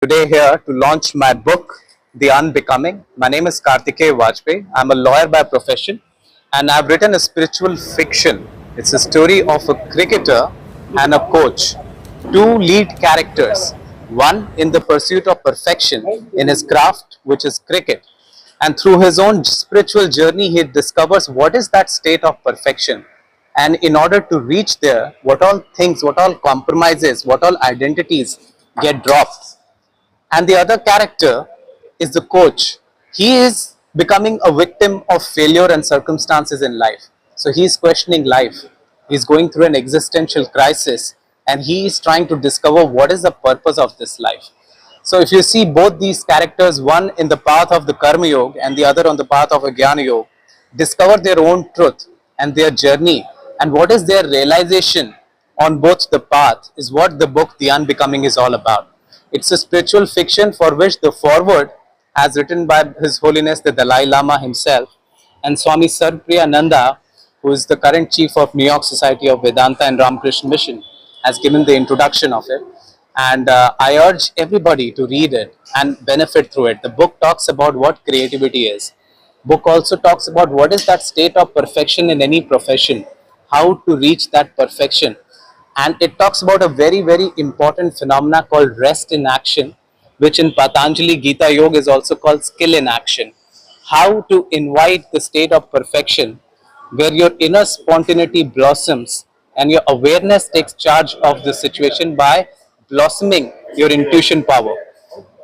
Today here to launch my book, The Unbecoming. My name is Karthikeya Vajpayee. I'm a lawyer by profession and I've written a spiritual fiction. It's a story of a cricketer and a coach, two lead characters, one in the pursuit of perfection in his craft, which is cricket, and through his own spiritual journey, he discovers what is that state of perfection. And in order to reach there, what all things, what all compromises, what all identities get dropped. And the other character is the coach. He is becoming a victim of failure and circumstances in life. So he is questioning life. He's going through an existential crisis and he is trying to discover what is the purpose of this life. So if you see both these characters, one in the path of the Karma Yoga and the other on the path of a Jnana Yoga, discover their own truth and their journey and what is their realization on both the path is what the book The Unbecoming is all about. It's a spiritual fiction for which the foreword as written by His Holiness the Dalai Lama himself and Swami Sarpriyananda, who is the current chief of New York Society of Vedanta and Ramakrishna Mission, has given the introduction of it. And I urge everybody to read it and benefit through it. The book talks about what creativity is. Book also talks about what is that state of perfection in any profession, how to reach that perfection. And it talks about a very, very important phenomena called rest in action, which in Patanjali Gita Yoga is also called skill in action. How to invite the state of perfection where your inner spontaneity blossoms and your awareness takes charge of the situation by blossoming your intuition power.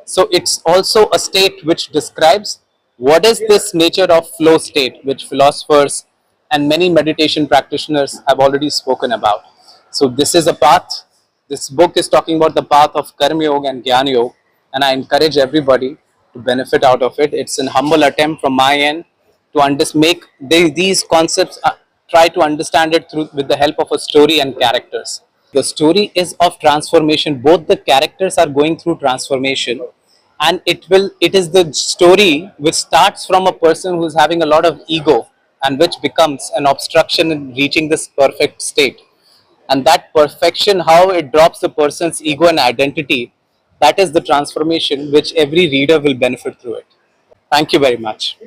So it's also a state which describes what is this nature of flow state, which philosophers and many meditation practitioners have already spoken about. So this is a path. This book is talking about the path of Karma Yoga and Jnana Yoga, and I encourage everybody to benefit out of it. It's an humble attempt from my end to make these concepts, try to understand it through with the help of a story and characters. The story is of transformation. Both the characters are going through transformation, and it is the story which starts from a person who is having a lot of ego and which becomes an obstruction in reaching this perfect state. And that perfection, how it drops the person's ego and identity, that is the transformation which every reader will benefit through it. Thank you very much.